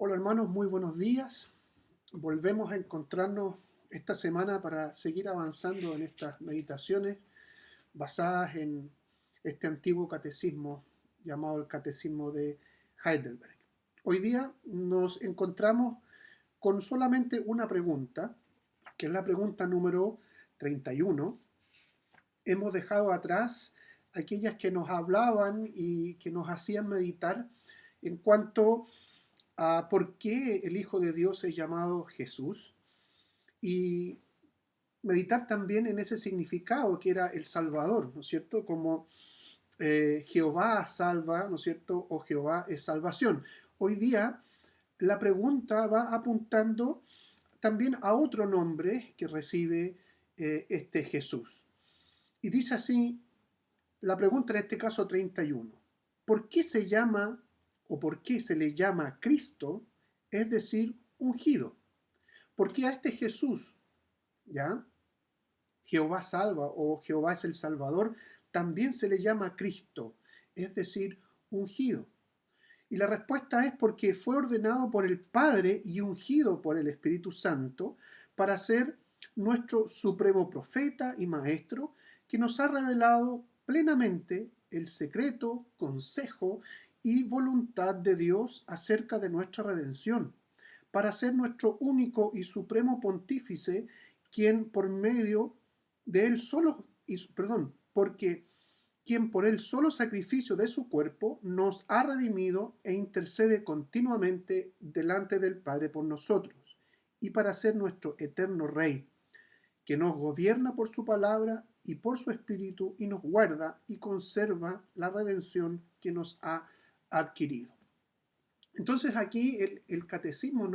Hola hermanos, muy buenos días. Volvemos a encontrarnos esta semana para seguir avanzando en estas meditaciones basadas en este antiguo catecismo llamado el Catecismo de Heidelberg. Hoy día nos encontramos con solamente una pregunta, que es la pregunta número 31. Hemos dejado atrás aquellas que nos hablaban y que nos hacían meditar en cuanto por qué el Hijo de Dios es llamado Jesús y meditar también en ese significado que era el Salvador, ¿no es cierto? Como Jehová salva, ¿no es cierto? O Jehová es salvación. Hoy día la pregunta va apuntando también a otro nombre que recibe este Jesús. Y dice así la pregunta en este caso 31. ¿Por qué se llama o por qué se le llama Cristo, es decir, ungido? ¿Por qué a este Jesús, ya, Jehová salva o Jehová es el Salvador, también se le llama Cristo, es decir, ungido? Y la respuesta es porque fue ordenado por el Padre y ungido por el Espíritu Santo para ser nuestro supremo profeta y maestro, que nos ha revelado plenamente el secreto, consejo y voluntad de Dios acerca de nuestra redención, para ser nuestro único y supremo pontífice, quien por medio de él solo, porque quien por el solo sacrificio de su cuerpo nos ha redimido e intercede continuamente delante del Padre por nosotros, y para ser nuestro eterno Rey, que nos gobierna por su palabra y por su espíritu y nos guarda y conserva la redención que nos ha adquirido. Entonces aquí el catecismo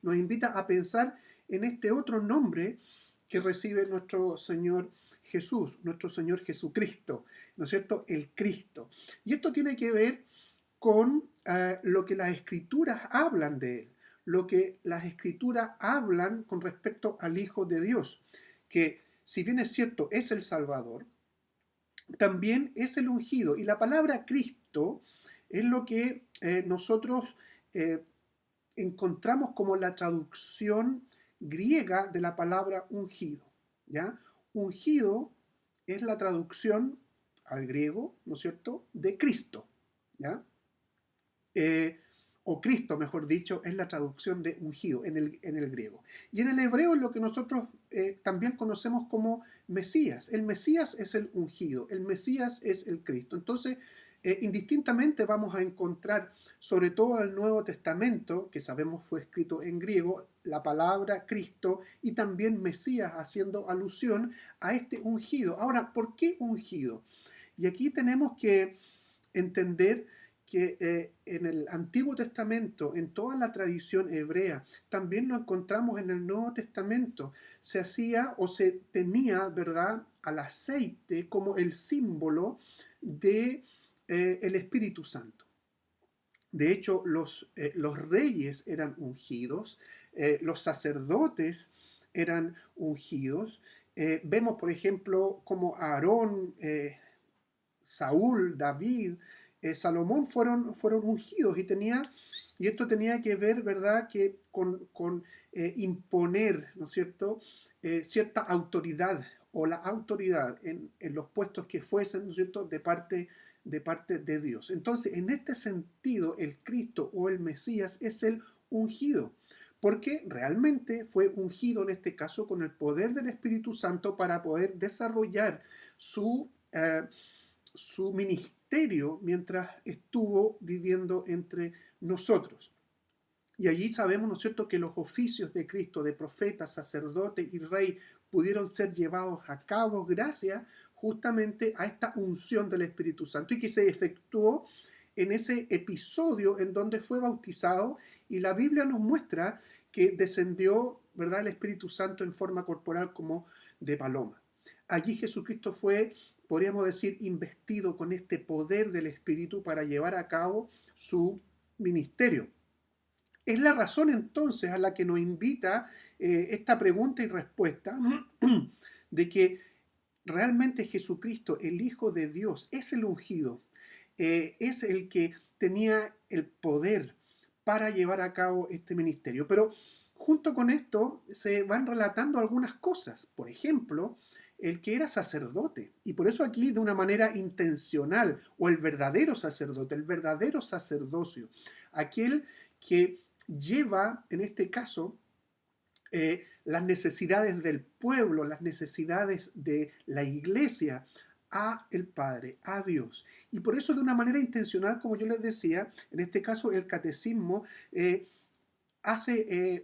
nos invita a pensar en este otro nombre que recibe nuestro Señor Jesús, nuestro Señor Jesucristo, ¿no es cierto? El Cristo. Y esto tiene que ver con lo que las escrituras hablan de él, lo que las escrituras hablan con respecto al Hijo de Dios, que si bien es cierto es el Salvador, también es el ungido. Y la palabra Cristo es lo que nosotros eh, encontramos como la traducción griega de la palabra ungido. ¿Ya? Ungido es la traducción al griego, ¿no es cierto?, de Cristo. ¿Ya? Eh, o Cristo, mejor dicho, es la traducción de ungido en el griego. Y en el hebreo es lo que nosotros también conocemos como Mesías. El Mesías es el ungido, el Mesías es el Cristo. Entonces, indistintamente vamos a encontrar, sobre todo en el Nuevo Testamento, que sabemos fue escrito en griego, la palabra Cristo y también Mesías, haciendo alusión a este ungido. Ahora, ¿por qué ungido? Y aquí tenemos que entender que en el Antiguo Testamento, en toda la tradición hebrea, también lo encontramos en el Nuevo Testamento. Se hacía o se tenía, ¿verdad?, al aceite como el símbolo de el Espíritu Santo. De hecho, los reyes eran ungidos, los sacerdotes eran ungidos. Vemos, por ejemplo, como Aarón, Saúl, David, Salomón fueron ungidos y esto tenía que ver, ¿verdad?, que con imponer, ¿no es cierto?, cierta autoridad o la autoridad en los puestos que fuesen, ¿no es cierto?, de parte de Dios. Entonces, en este sentido, el Cristo o el Mesías es el ungido, porque realmente fue ungido en este caso con el poder del Espíritu Santo para poder desarrollar su ministerio mientras estuvo viviendo entre nosotros. Y allí sabemos, ¿no es cierto?, que los oficios de Cristo, de profeta, sacerdote y rey, pudieron ser llevados a cabo gracias justamente a esta unción del Espíritu Santo y que se efectuó en ese episodio en donde fue bautizado, y la Biblia nos muestra que descendió, ¿verdad?, el Espíritu Santo en forma corporal como de paloma. Allí Jesucristo fue, podríamos decir, investido con este poder del Espíritu para llevar a cabo su ministerio. Es la razón entonces a la que nos invita esta pregunta y respuesta de que realmente Jesucristo, el Hijo de Dios, es el ungido, es el que tenía el poder para llevar a cabo este ministerio. Pero junto con esto se van relatando algunas cosas. Por ejemplo, el que era sacerdote. Y por eso aquí de una manera intencional, o el verdadero sacerdote, el verdadero sacerdocio. Aquel que lleva, en este caso, las necesidades del pueblo, las necesidades de la iglesia a el Padre, a Dios. Y por eso de una manera intencional, como yo les decía, en este caso el catecismo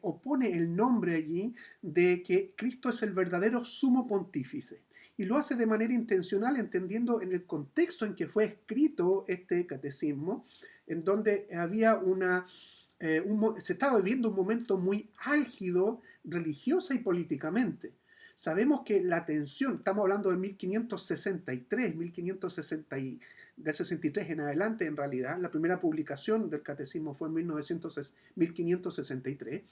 o pone el nombre allí de que Cristo es el verdadero sumo pontífice. Y lo hace de manera intencional, entendiendo en el contexto en que fue escrito este catecismo, en donde había se estaba viviendo un momento muy álgido religiosa y políticamente. Sabemos que la tensión, estamos hablando de 1563, 1560 del 63 en adelante en realidad, la primera publicación del catecismo fue en 1563,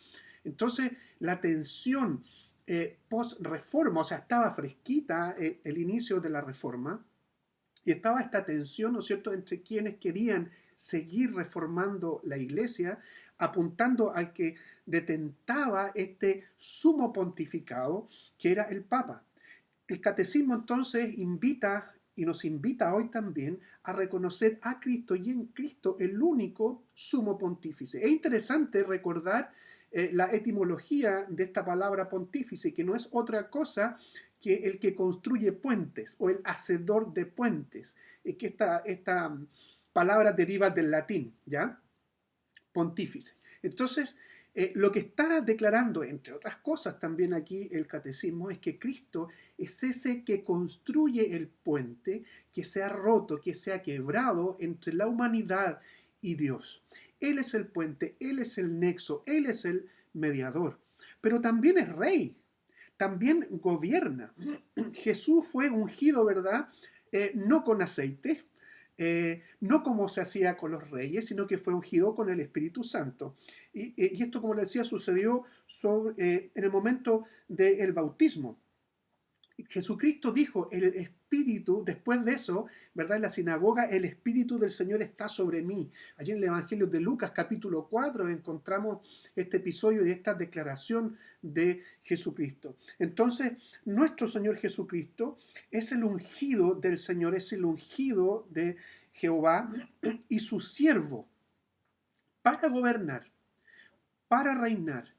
entonces la tensión post-reforma, o sea, estaba fresquita el inicio de la reforma, y estaba esta tensión, ¿no es cierto?, entre quienes querían seguir reformando la iglesia, apuntando al que detentaba este sumo pontificado, que era el Papa. El catecismo entonces invita, y nos invita hoy también, a reconocer a Cristo y en Cristo el único sumo pontífice. Es interesante recordar la etimología de esta palabra pontífice, que no es otra cosa que el que construye puentes o el hacedor de puentes, que esta palabra deriva del latín, ¿ya? Pontífice. Entonces, lo que está declarando, entre otras cosas también aquí el catecismo, es que Cristo es ese que construye el puente que se ha roto, que se ha quebrado entre la humanidad y Dios. Él es el puente, Él es el nexo, Él es el mediador. Pero también es rey, también gobierna. Jesús fue ungido, ¿verdad? No con aceite, no como se hacía con los reyes, sino que fue ungido con el Espíritu Santo. Y esto, como le decía, sucedió en el momento del bautismo. Jesucristo dijo, el Espíritu, después de eso, ¿verdad? En la sinagoga, el Espíritu del Señor está sobre mí. Allí en el Evangelio de Lucas, capítulo 4, encontramos este episodio y esta declaración de Jesucristo. Entonces, nuestro Señor Jesucristo es el ungido del Señor, es el ungido de Jehová y su siervo para gobernar, para reinar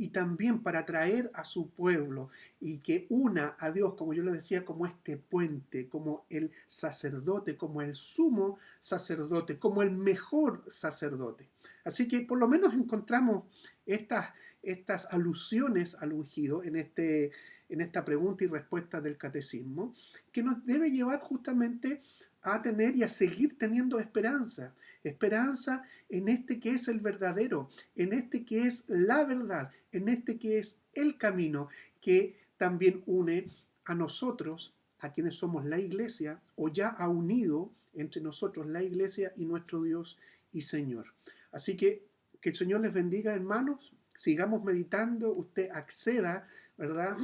y también para traer a su pueblo y que una a Dios, como yo le decía, como este puente, como el sacerdote, como el sumo sacerdote, como el mejor sacerdote. Así que por lo menos encontramos estas alusiones al ungido en esta pregunta y respuesta del catecismo, que nos debe llevar justamente a tener y a seguir teniendo esperanza. Esperanza en este que es el verdadero, en este que es la verdad, en este que es el camino que también une a nosotros, a quienes somos la iglesia, o ya ha unido entre nosotros la iglesia y nuestro Dios y Señor. Así que el Señor les bendiga, hermanos. Sigamos meditando, usted acceda, ¿verdad?,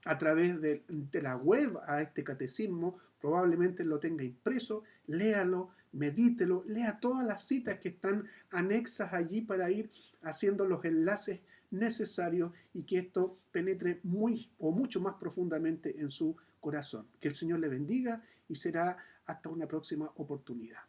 a través de la web a este catecismo, probablemente lo tenga impreso, léalo, medítelo, lea todas las citas que están anexas allí para ir haciendo los enlaces necesarios y que esto penetre muy o mucho más profundamente en su corazón. Que el Señor le bendiga y será hasta una próxima oportunidad.